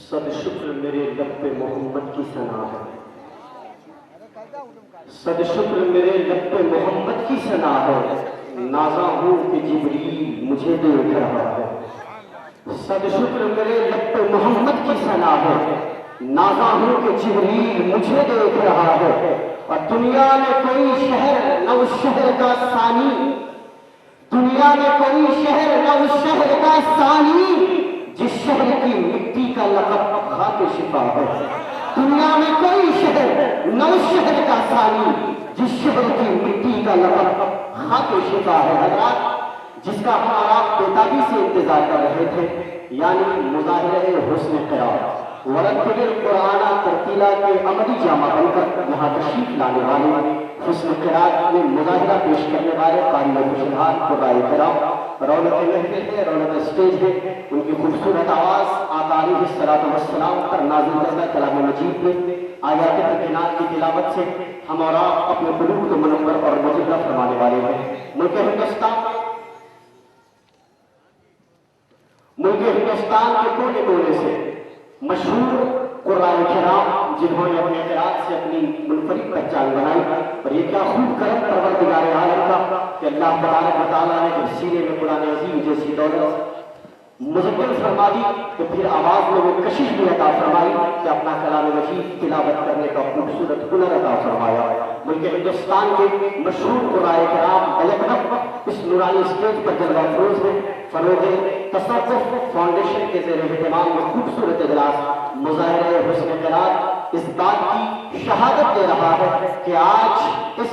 صد شکر میرے لب پہ محمد کی ثنا ہے، صد شکر میرے لب پہ محمد کی ثنا ہے، نازاں ہوں کہ جبریل مجھے دیکھ رہا ہے۔ صد شکر میرے لب پہ محمد کی ثنا ہے، نازاں ہوں کہ جبریل مجھے دیکھ رہا ہے۔ اور دنیا میں کوئی شہر نہ اس شہر کا ثانی، دنیا میں کوئی شہر نہ اس شہر کا ثانی، جس شہر کی مٹی کا لقب خاک شفا ہے۔ دنیا میں کوئی شہر نہ اس شہر کا ثانی، جس شہر کی مٹی کا لقب خاک شفا ہے۔ حضرات، جس کا ہم آپ بےتابی سے انتظار کر رہے تھے، یعنی مظاہرہ حسن قرات ورتل القرآن ترتیلا کے عملی جامع بن کر یہاں تشریف لانے والے، حسن قرات میں مظاہرہ پیش کرنے والے قاری و خوشحال قرائے کرام، رونق محفل ہے، رونق اسٹیج ہے، ان کی خوبصورت آواز آقا علیہ السلام پر نازل کردہ کلام مجید میں آیات بینات کی تلاوت سے ہم اور آپ اپنے قلوب کو منور اور مجبرہ فرمانے والے ہیں۔ ملک ہندوستان کے کونے کونے سے مشہور قرآن کرام جنہوں نے اپنے قرات سے اپنی منفرد پہچان بنائی، اور یہ کیا خوب کرم پروردگار عالم کا کہ اللہ تبارک و تعالیٰ نے جب سینے میں قرآن عظیم جیسی دولت مزین فرما دی تو پھر آواز میں وہ کشش بھی عطا فرمائی کہ اپنا کلام مجید تلاوت کرنے کا خوبصورت ہنر عطا فرمایا۔ ملک ہندوستان کے مشہور قرائے کرام بلکہ اس نورانی اسٹیج پر جلوہ افروز ہے۔ فروغ تصوف فاؤنڈیشن کے زیر اہتمام میں خوبصورت اجلاس مظاہرہ حسن قرات اس بات کی شہادت دے رہا ہے کہ آج اس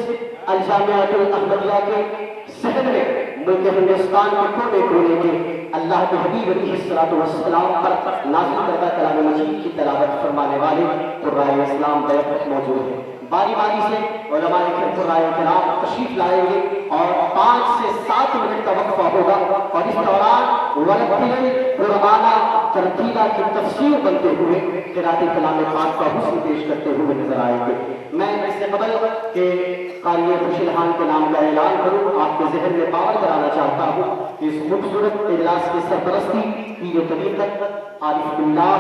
الجامعۃ الاحمدیہ کے صحن میں ملک ہندوستان کے کونے کونے کے اللہ کے حبیب علیہ السلام پر نازل کردہ کلام مجید کی تلاوت فرمانے والے قرائے اسلام بیک موجود ہیں۔ باری باری سے علماء قرائے کرام تشریف لائیں گے اور 5 سے 7 منٹ کا وقفہ ہوگا، اور اس دوران ورتل قرآن ترتیلا کی تفسیر بنتے ہوئے قرات کلام پاک کا حسن پیش کرتے ہوئے نظر آئیں گے۔ میں اس سے قبل کہ قاری خوشحال کے نام کا اعلان کروں، آپ کے ذہن میں باور کرانا چاہتا ہوں کہ اس خوبصورت اجلاس کی سرپرستی پیر طریقت عارف باللہ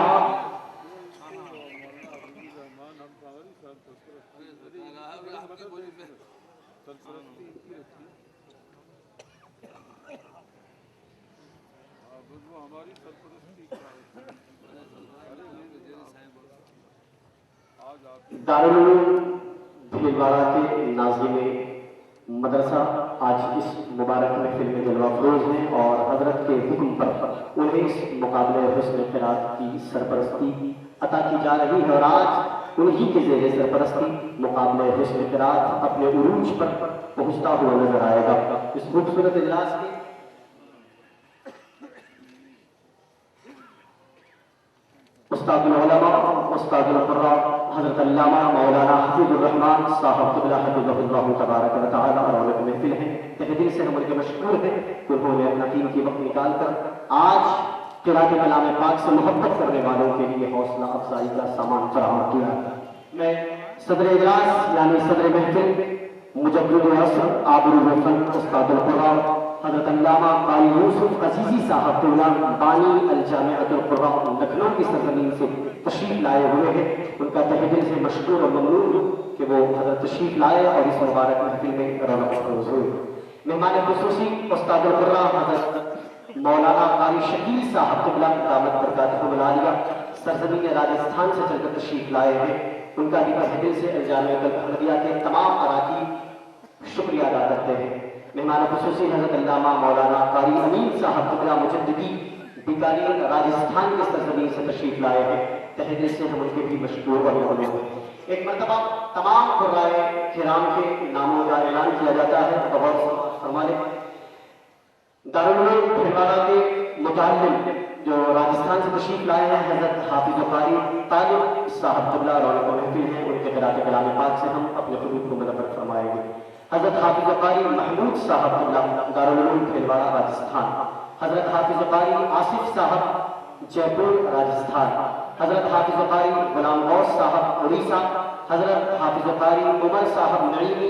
دارالعلوم بھیلواڑہ کے ناظم مدرسہ آج اس مبارک محفل میں جلوہ افروز ہیں، اور حضرت کے حکم پر انہیں اس مقابلہ حسن قرات کی سرپرستی عطا کی جا رہی ہے، اور آج انہی کے زیر سرپرستی مقابلہ حسن قرات اپنے عروج پر پہنچتا ہوا نظر آئے گا۔ اس خوبصورت اجلاس کے استاد العلماء، استاد القراء حضرت علامہ مولانا حفیظ الرحمن صاحب قبلہ حفظہ اللہ تبارک و تعالی رونق محفل ہیں۔ تہ دل سے ہم ان کے مشکور ہیں کہ انہوں نے اپنا قیمتی وقت نکال کر آج قرات کلام پاک سے محبت کرنے والوں کے لیے حوصلہ افزائی کا سامان فراہم کیا۔ میں صدر اجلاس یعنی صدر محفل مجدد عصر آبر الوطن استاد القراء حضرت علامہ قاری یوسف عزیزی صاحب بانی الجامعۃ القراء لکھنؤ کی سرزمین سے تشریف لائے ہوئے ہیں۔ ان کا تہ دل سے مشکور اور ممنون ہوں کہ وہ حضرت تشریف لائے اور اس مبارک محفل میں رونق افروز ہوئے۔ مہمان خصوصی استاد القراء حضرت مولانا قاری شکیل صاحب قبلہ دامت برکاتہ العالیہ سرزمین راجستھان سے چل کر تشریف لائے ہیں۔ ان کا بھی تہ دل سے الجامعۃ الاحمدیہ کے تمام اراکین شکریہ ادا کرتے ہیں۔ مہمان خصوصی حضرت علامہ مولانا قاری امین صاحب قبلہ مجددی بیکاری راجستھان کے سرزمین سے تشریف لائے ہیں۔ تہ دل سے ہم ان کے بھی مشکور اور ممنون ہیں۔ ایک مرتبہ تمام قرائے کرام کے ناموں کا اعلان کیا جاتا ہے، بہت فرما لیں۔ دارالعلوم بھیلواڑہ کے متعلم جو راجستھان سے تشریف لائے ہیں حضرت حافظ قاری طالب صاحب قبلہ رونق محفل ہیں، ان کے قرات کلام پاک سے ہم اپنے قلوب کو منور فرمائیں گے۔ حضرت حافظ قاری محمود صاحب قبلہ دارالعلوم بھیلواڑہ راجستھان، حضرت حافظ قاری آصف صاحب جے پور راجستھان، حضرت حافظ قاری غلام غوث صاحب اڑیسہ، حضرت حافظ قاری عمر صاحب نعیمی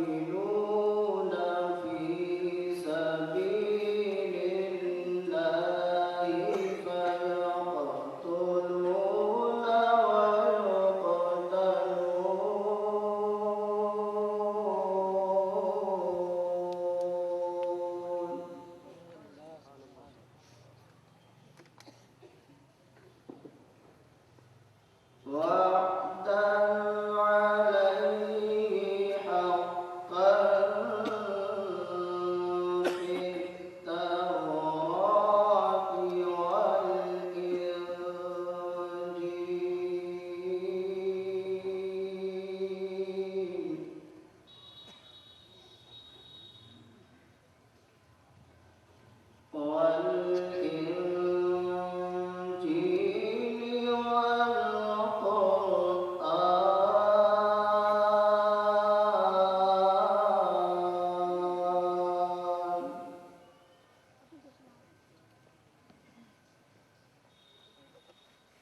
يقاتلون في سبيل الله فيقتلون ويقتلون وعدا عليه حقا في التوراة والإنجيل والقرآن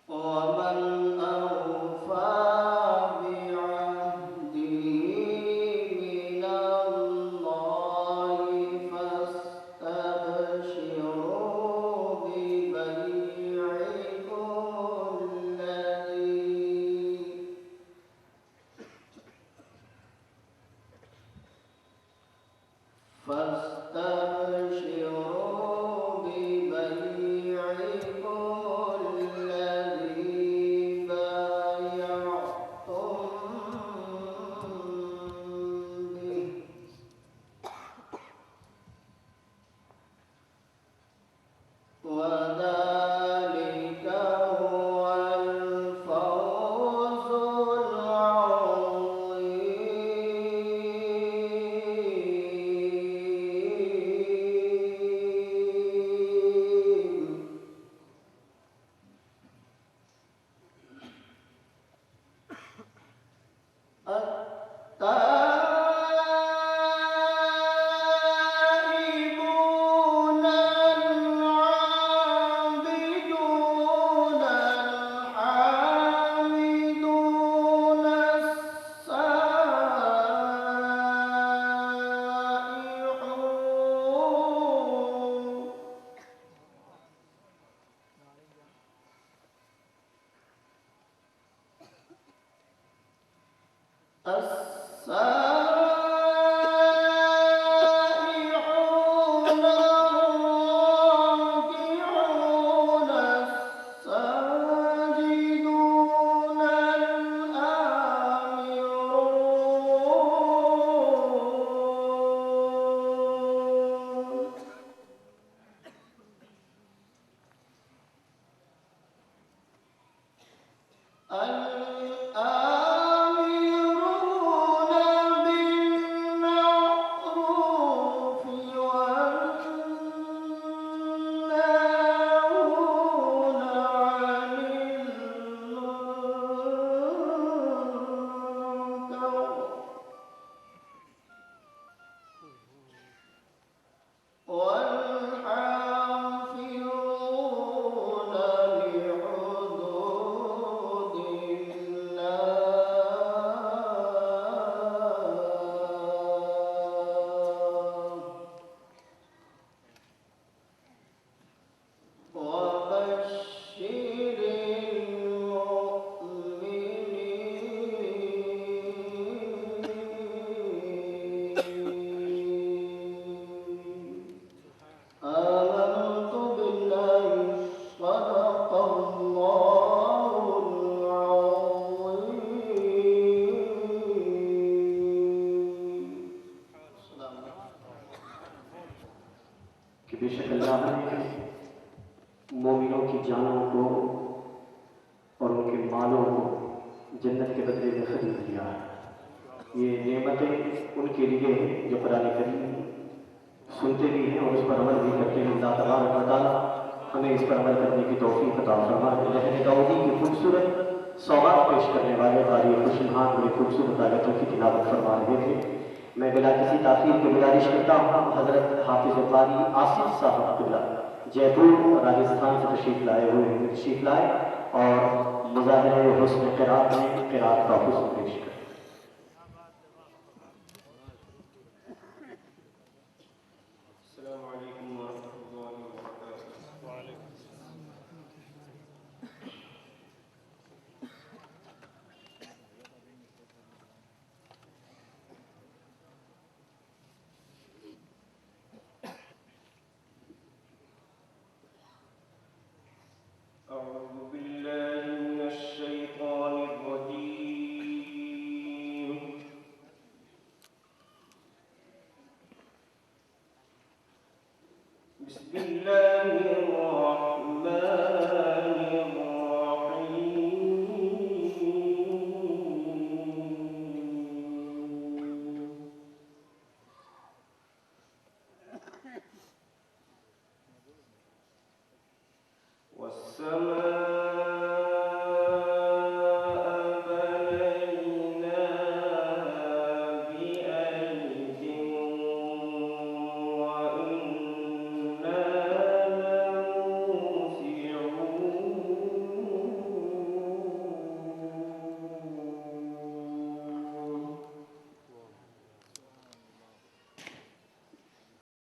ومن أوفى بعهده من الله فاستبشروا ببيعكم الذي بايعتم به وذلك هو الفوز العظيم. التائبون العابدون الحامدون السائحون الراكعون الساجدون الآمرون الآمرون بالمعروف والناهون عن المنكر والحافظون لحدود الله وبشر المؤمنين. آمنت بالله صدق الله العظيم. السلام کہ بے شک اللہ نے مومنوں کی جانوں کو اور ان کے مالوں کو جنت کے بدلے میں خرید لیا ہے. یہ نعمتیں ان کے لیے ہیں جو قرآن کریم سنتے بھی ہیں اور اس پر عمل بھی کرتے ہیں. اللہ تبارک و تعالیٰ ہمیں اس پر عمل کرنے کی توفیق عطا فرمائے. ذہن داؤدی کی خوبصورت سوغات پیش کرنے والے قاری خوشنہان بڑی خوبصورت آیتوں کی تلاوت فرما رہے تھے. میں بلا کسی تاخیر کی گزارش کرتا ہوں حضرت حافظ قاری آصف صاحب قبلہ جے پور راجستھان سے تشریف لائے اور مظاہرہ حسن قرات میں قرات کا حسن پیش کریں.